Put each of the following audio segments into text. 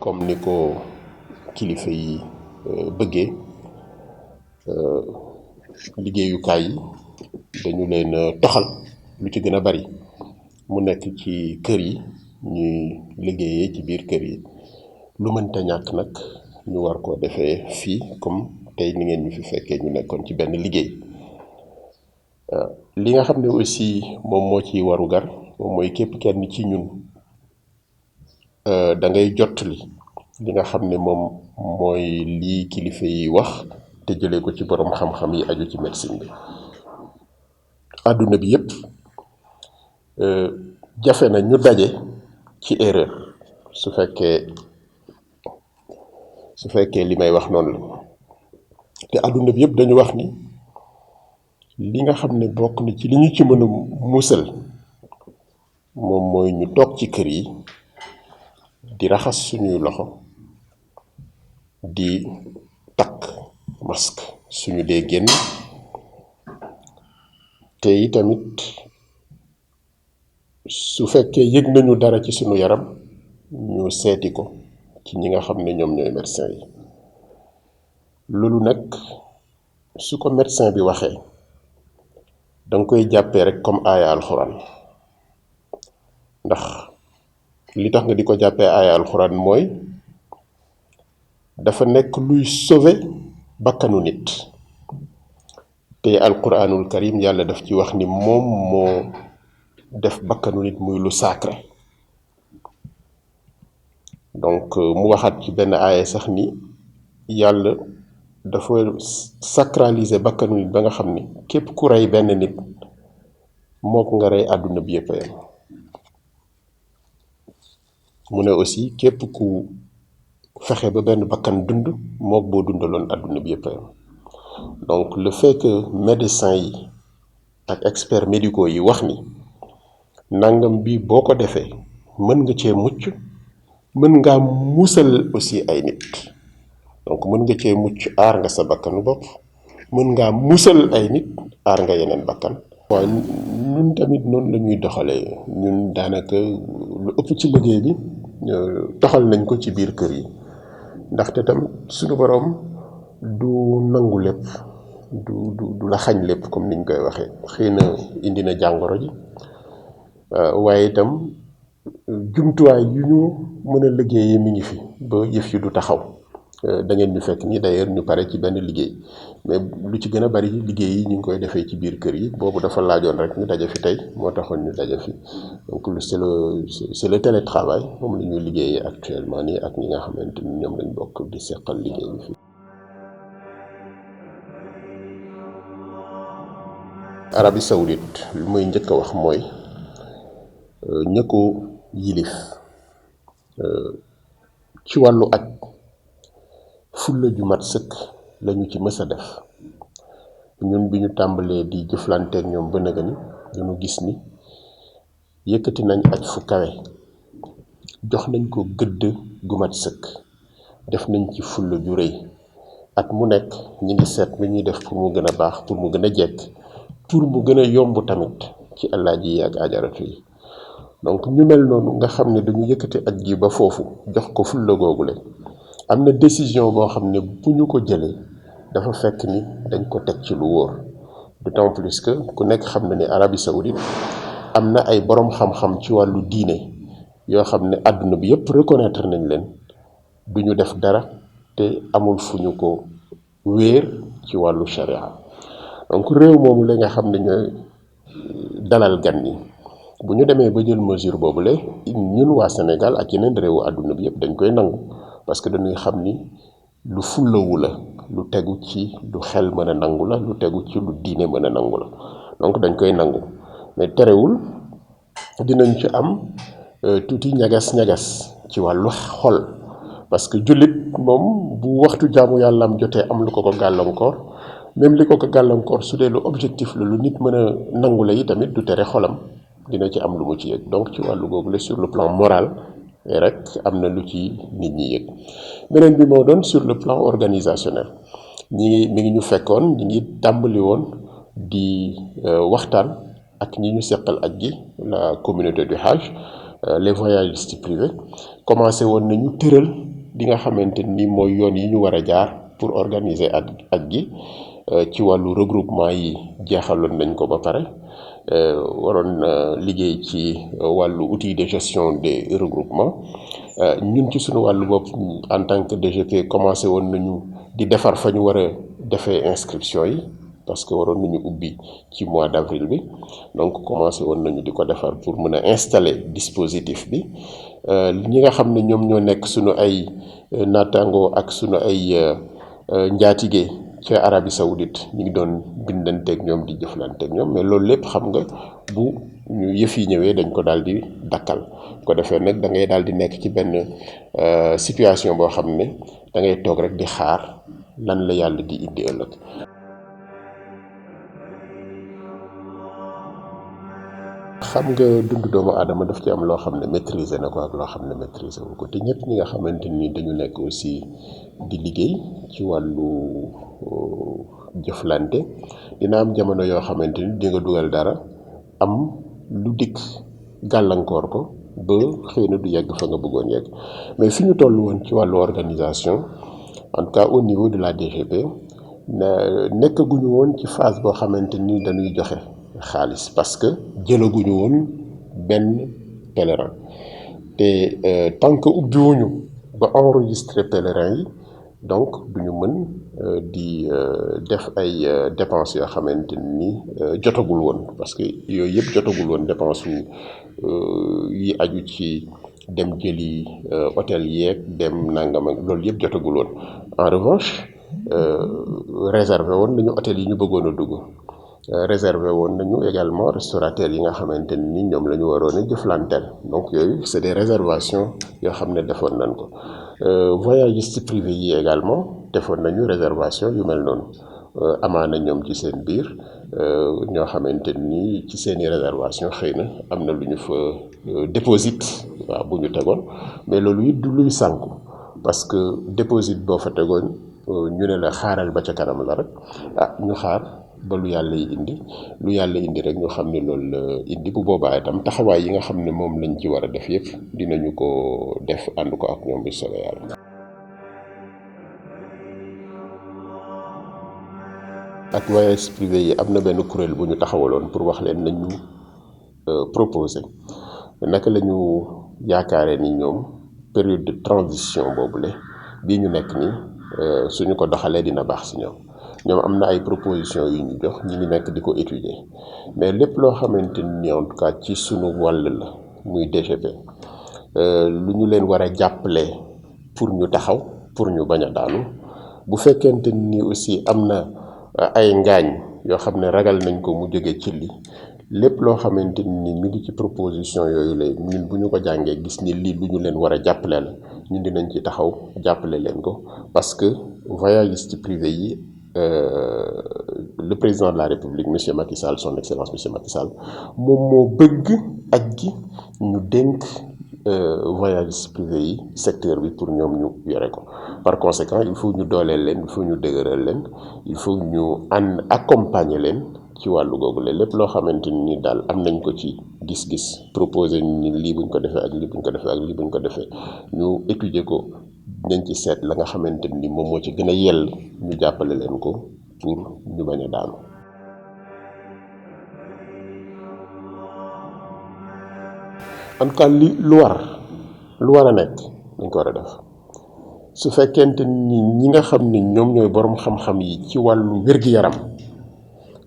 comme ni ko kilifa yi bëggee liggéeyukaay yi dañu leen toxal lu ci gën a bari mu nekk ci kër yi ñuy liggéeyee ci biir kër yi lu mënta ñàkk nag ñu war koo defee fii comme tey ni ngeen ñu fi fekkee ñu nekkoon ci benn liggéey li nga xam ne aussi moom moo ci warugar moom mooy képp kenn ci ñun da ngay jottali li nga xam ne moom mooy lii kilifa yi wax te jëlee ko ci borom xam-xam yi aju ci médecine bi àdduna bi yépp jafe na ñu daje ci erreur su fekkee li may wax noonu la te àdduna bi yépp dañu wax ni li nga xam ne bokk na ci li ñu ci mën a musal moom mooy ñu toog ci kër yi di raxas suñuy loxo di takk masque suñu dee génn te itamit su fekkee yëg nañu dara ci suñu yaram ñu seeti ko ci ñi nga xam ne ñoom ñooy médecin yi loolu nag su ko médecin bi waxee danga koy jàppee rek comme aaya alxuraan ndax li tax nga di ko jàppee aaya alxuraan mooy dafa nekk luy sauver bakkanu nit te alquranul karim yàlla daf ci wax ni moom moo def bakkanu nit muy lu sacré donc mu waxaat ci benn aaya sax ni yàlla dafa sacraliser bakkanu nit ba nga xam ni képp ku rey benn nit moo ko nga rey àdduna bi yëpp yam mu ne aussi képp ku fexe ba benn bakkan dund mook boo dundaloon àdduna bi yëpp yam donc le fait que médecins yi ak experts médicaux yi wax ni nangam bi boo ko defee mën nga cee mucc mën ngaa musal aussi ay nit donc mën nga cee mucc aar nga sa bakkanu bopp mën ngaa musal ay nit aar nga yeneen bakkan waaw ñun tamit noonu la ñuy doxalee ñun daanaka lu ëpp ci liggéey bi doxal nañ ko ci biir kër yi ndaxte tam suñu boroom du nangu lépp du la xañ lépp comme niñ koy waxee xëy na indi na jàngoro ji waaye itam jumtuwaay yu ñu mën a liggéeyee mi ngi fi ba yëf yi du taxaw da ngeen ñu fekk ni d'ailleurs ñu pare ci benn liggéey mais lu ci gën a bari liggéey yi ñu ngi koy defee ci biir kër yi boobu dafa laajoon rek ñu daje fi tey moo taxoon ñu daje fi donc c'est le télétravail moom la ñuy liggéeyee actuellement nii ak ñi nga xamante ni ñoom lañ bokk di seqal liggéey bi fi Arabie Saoudite lu muy njëkk a wax mooy ña ko yilif ci wàllu aj fulla ju mat sëkk lañu ci mës a def ñun bi ñu tàmbalee di jëflanteek ñoom ba nëga ni dañu gis ni yëkkati nañ aj fu kawe jox nañ ko gëdd gu mat sëkk def nañ ci fulla ju rëy at mu nekk ñi ngi seet mi ñuy def pour mu gën a baax pour mu gën a jekk pour mu gën a yomb tamit ci alaaji yi ak ajaratu yi donc ñu mel noonu nga xam ne dañu yëkkati aj gi ba foofu jox ko fulla googule am na décision boo xam ne bu ñu ko jëlee dafa fekk ni dañ ko teg ci lu wóor d'autant plus que ku nekk xam na ne Arabie Saoudite am na ay boroom xam-xam ci wàllu diine yoo xam ne àdduna bi yépp reconnaître nañ leen du ñu def dara te amul fu ñu ko wéer ci wàllu sharia donc réew moomu la nga xam ne ñooy dalal gan ñi bu ñu demee ba jël mesure boobule ñun waa Sénégal ak yeneen réewu àdduna bi yépp dañ koy nangu parce que dañuy xam ni lu fullawu la lu tegu ci lu xel mën a nangu la lu tegu ci lu diine mën a nangu la donc dañ koy nangu mais terewul dinañ ci am tuuti ñagas-ñagas ci wàllu xol parce que jullit moom bu waxtu jaamu yàlla am jotee am lu ko gàllankoor même li ko gàllankoor su dee lu objectif la lu nit mën a nangu la yi tamit du tere xolam dina ci am lu mu ci yëg donc ci wàllu googu la sur le plan moral rek am na lu ci nit ñi yëg beneen bi moo doon sur le plan organisationnel mi ngi ñu fekkoon ñi ngi tàmbali woon di waxtaan ak ñi ñu seqal aj gi la communauté du Hajj les voyagistes privés commencé woon nañu tëral li nga xamante ni mooy yoon yi ñu war a jaar pour organiser ak gi ci wàllu regroupement yi jeexaloon nañ ko ba pare waroon liggéey ci wàllu outil de gestion des regroupements ñun ci suñu wàllu bopp en tant que DGP commencé woon nañu di defar fa ñu war a defee inscription yi parce que waroon nañu ubbi ci mois d'avril bi donc commencé woon nañu di ko defar pour mën a installer dispositif bi ñi nga xam ne ñoom ñoo nekk suñu ay naataangoo ak suñu ay njaatige ca Arabie Saoudite ñu ngi doon bindanteeg ñoom di jëflanteeg ñoom mais loolu lépp xam nga bu ñu yëf yi ñëwee dañ ko daal di dakkal ko defee nag da ngay daal di nekk ci benn situation boo xam ne da ngay toog rek di xaar lan la yàlla di indi ëllëg. xam nga dundu doomu aadama daf ci am loo xam ne maîtriser na ko ak loo xam ne maîtriser wu ko te ñëpp ñi nga xamante ni dañu nekk aussi di liggéey ci wàllu jëflante dina am jamono yoo xamante ni di nga dugal dara am lu dikk gàllankoor ko ba xëy na du yegg fa nga bëggoon yegg mais fi ñu toll woon ci wàllu organisation en tout cas au niveau de la DGP nekkaguñu woon ci phase boo xamante ni dañuy joxe xaalis parce que jëlaguñu woon benn pèlerin te tant que ubbiwuñu ba enregistrer pèlerin yi donc duñu mën di def ay dépenses yoo xamante ni jotagul woon parce que yooyu yëpp jotagul woon dépense yi aju ci dem jëli hôtel yeeg dem nangam ak loolu yëpp jotagul woon en revanche réservé woon nañu hôtel yi ñu bëggoon a dugg réservé woon nañu également restaurateurs yi nga xamante ni ñoom la ñu waroon a jëflanteel donc yooyu c'est des réservations yoo xam ne defoon nañ ko voyagistes privés yi également defoon nañu réservation yu mel noonu amaana ñoom ci seen biir ñoo xamante ni ci seeni réservation xëy na am na lu ñu fa déposit waaw bu ñu tegoon mais loolu it du luy sànku parce que déposit boo fa tegoon ñu ne la xaaral ba ca kanam la rek ñu xaar ba lu yàlla indi rek ñu xam ne loolu la indi bu boobaa itam taxawaay yi nga xam ne moom lañ ci war a def yëpp dinañu ko def ànd ko ak ñoom bi soobee yàlla. ak voyage privé yi am na benn kuréel bu ñu taxawaloon pour wax leen nañu proposer naka la ñu yaakaaree ni ñoom période de transition boobule bii ñu nekk nii suñu ko doxalee dina baax si ñoom am na ay propositions yu ñu jox ñi ngi nekk di ko étudier mais lépp loo xamante ni en tout cas ci suñu wàll la muy DGP lu ñu leen war a jàppale pour ñu taxaw pour ñu bañ a daanu bu fekkente ni aussi am na ay ngaañ yoo xam ne ragal nañ ko mu jóge ci li lépp loo xamante ni mi ngi ci proposition yooyu la ñun bu ñu ko jàngee gis ni lii lu ñu leen war a jàppale la ñun dinañ ci taxaw jàppale leen ko parce que voyagistes privés yi le président de la République monsieur Macky Sall son excellence monsieur Macky Sall moom moo bëgg ak gi ñu dénk voyagistes privés yi secteur bi pour ñoom ñu yore ko par conséquent il faut ñu dooleel leen il faut ñu dëgëral leen il faut ñu accompagner leen ci wàllu googu la lépp loo xamante ni daal am nañ ko ci gis-gis proposé ni lii buñ ko defee ak lii buñ ko defee ak lii buñ ko defee ñu étudier ko nañ ci seet la nga xamante ni moom moo ci gën a yell ñu jàppale leen ko pour ñu bañ a daanu. en tout cas lu war a nekk dañ ko war a def su fekkente ni ñi nga xam ni ñoom ñooy borom xam-xam yi ci wàllu wér-gi-yaram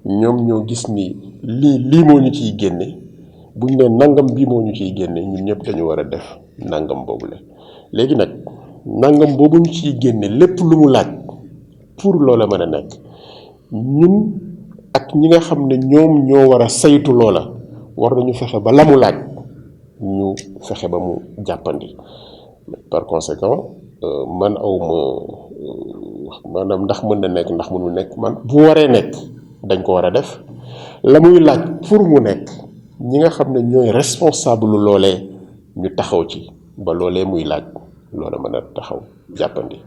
ñoom ñoo gis ni lii moo ñu ciy génne buñ ne nangam bii moo ñu ciy génne ñun ñëpp dañu war a def nangam boobule léegi nag nangam boobu ñu ciy génne lépp lu mu laaj pour loola mën a nekk ñun ak ñi nga xam ne ñoom ñoo war a saytu loola war nañu fexe ba la mu laaj ñu fexe ba mu jàppandi par conséquent man awma maanaam ndax mën na nekk ndax mënul nekk man bu waree nekk dañ ko war a def la muy laaj pour mu nekk ñi nga xam ne ñooy responsable loolee ñu taxaw ci ba loolee muy laaj loola mën a taxaw jàppandi.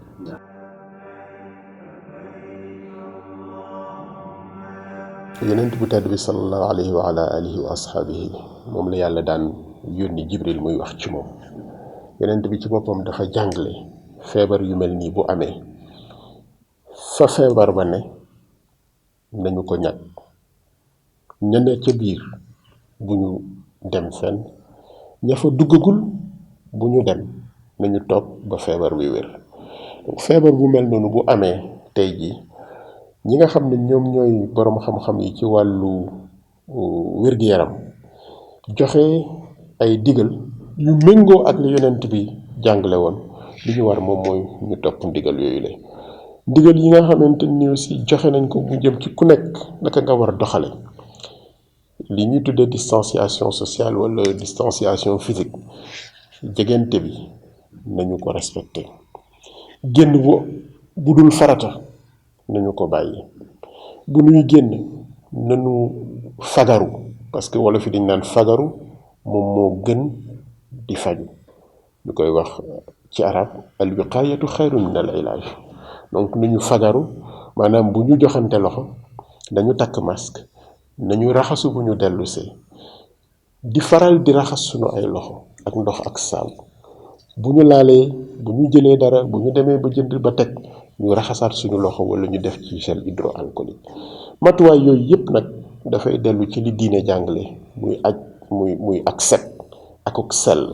yonent bu tedd bi sallallahu alayhi wa ala alihi wa ashaabihi moom la yàlla daan yónni Jibril muy wax ci moom yonent bi ci boppam dafa jàngale feebar yu mel nii bu amee fa feebar ba ne nañu ko ñag ña ne ca biir bu ñu dem fenn ña fa duggagul bu ñu dem nañu toog ba feebar wi wér. donc feebar bu mel noonu bu amee tey jii ñi nga xam ne ñoom ñooy boroom xam-xam yi ci wàllu wér-gi-yaram joxe ay digal yu méngoo ak li yonent bi jàngale woon li ñu war moom mooy ñu topp ndigal yooyu la ndigal yi nga xamante ni aussi joxe nañ ko bu jëm ci ku nekk naka nga war a doxale li ñuy tuddee distanciation sociale wala distanciation physique jegante bi nañu ko respecté génn bu dul farata nañu ko bàyyi bu ñuy génn nañu fagaru parce que wala fi dañ naan fagaru moom moo gën di faju ñu koy wax ci arab al wiqayatu xayrun min al ilaaj donc nañu fagaru maanaam bu ñu joxante loxo nañu takk masque nañu raxasu bu ñu dellusee di faral di raxas sunu ay loxo ak ndox ak saabu bu ñu laalee bu ñu jëlee dara bu ñu demee ba jënd ba teg ñu raxasaat suñu loxo wala ñu def ci gel hydroalcoolique matuwaay yooyu yëpp nag dafay dellu ci li diine jàngale muy ak set ak sell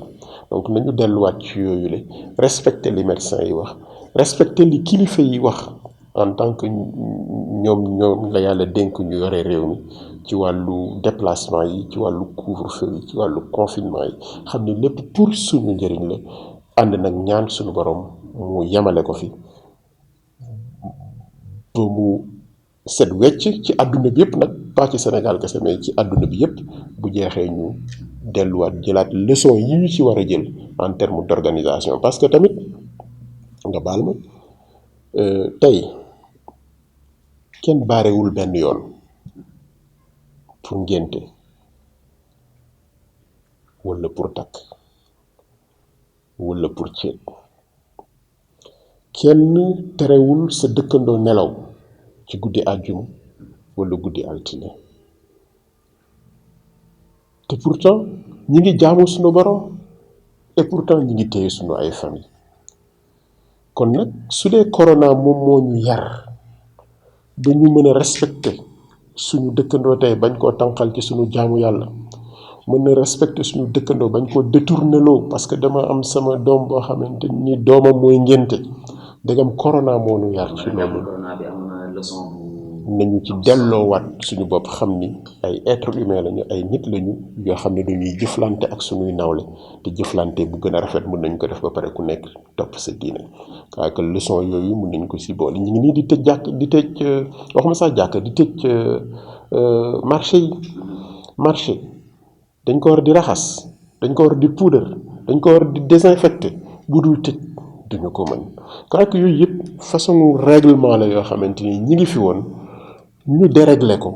donc nañu delluwaat ci yooyu la respecter li médecin yi wax respecter li kilifa yi wax en tant que ñoom la yàlla dénk ñu yore réew mi ci wàllu déplacement yi ci wàllu couvre-feu yi ci wàllu confinement yi xam ne lépp pour suñu njëriñ la ànd nag ñaan suñu borom mu yemale ko fi ba mu set wecc ci àdduna bi yëpp nag pas ci Sénégal kese mais ci àdduna bi yëpp bu jeexee ñu delluwaat jëlaat leçon yi ñu ci war a jël en terme d'organisation parce que tamit nga baal ma tey kenn baarewul benn yoon pour ngénte wala pour takk wala pour ceet kenn terewul sa dëkkandoo nelaw ci guddi àjjuma wala guddi altine te pourtant ñi ngi jaamu sunu borom et pourtant ñi ngi téye sunu ay famille kon nag su dee corona moom moo ñu yar ba ñu mën a respecter suñu dëkkandoo tey bañ koo tànqal ci suñu jaamu yàlla mën na respecter suñu dëkkandoo bañ koo détourner loo parce que dama am sama doom boo xamante ni doomam mooy ngénte dégam corona moo ñu yar ci loolu nañu ci delloowaat suñu bopp xam ni ay être humain lañu ay nit lañu yoo xam ne dañuy jëflante ak suñuy nawle te jëflante bu gën a rafet mën nañ ko def ba pare ku nekk topp sa diine waaye que leçon yooyu mën nañ ko si boole ñu ngi nii di tëj jàkk di tëj waxuma sax jàkk di tëj marché dañ ko war di raxas dañ ko war di poudre dañ ko war di désinfecter bu dul tëj duñu ko mën waaye que yooyu yëpp façon règlement la yoo xamante ni ñi ngi fi woon ñu dérégler ko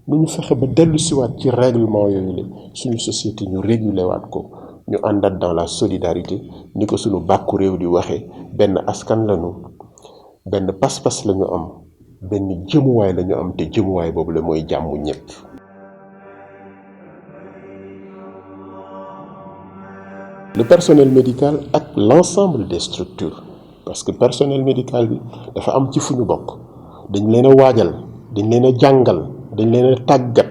nu ñu fexe ba dellu siwaat ci règlement yooyu la suñu société ñu réguler waat ko ñu àndaat dans la solidarité ni ko suñu bàkku réew di waxee benn askan lañu benn pas-pas lañu am benn jëmuwaay lañu am te jëmuwaay boobu la mooy jàmm ñëpp. Le personnel médical ak l'ensemble des structures parce que personnel médical bi dafa am ci fu ñu bokk dañ leen a waajal dañ leen a jàngal dañ leen a tàggat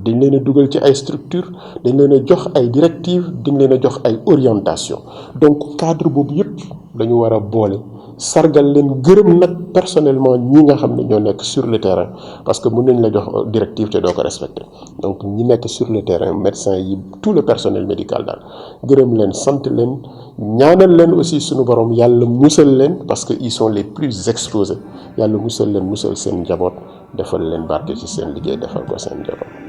dañ leen a dugal ci ay structure dañ leen a jox ay directives dañ leen a jox ay orientation donc cadre boobu yëpp dañu war a boole sargal leen gërëm nag personnellement ñi nga xam ne ñoo nekk sur le terrain parce que mën nañ la jox directive te doo ko respecter donc ñi nekk sur le terrain médecins yi tout le personnel médical daal gërëm leen sant leen ñaanal leen aussi suñu borom yàlla musal leen parce que ils sont les plus exposés yàlla musal leen musal seen njaboot defal leen barke ci seen liggéey defal ko seen njaboot.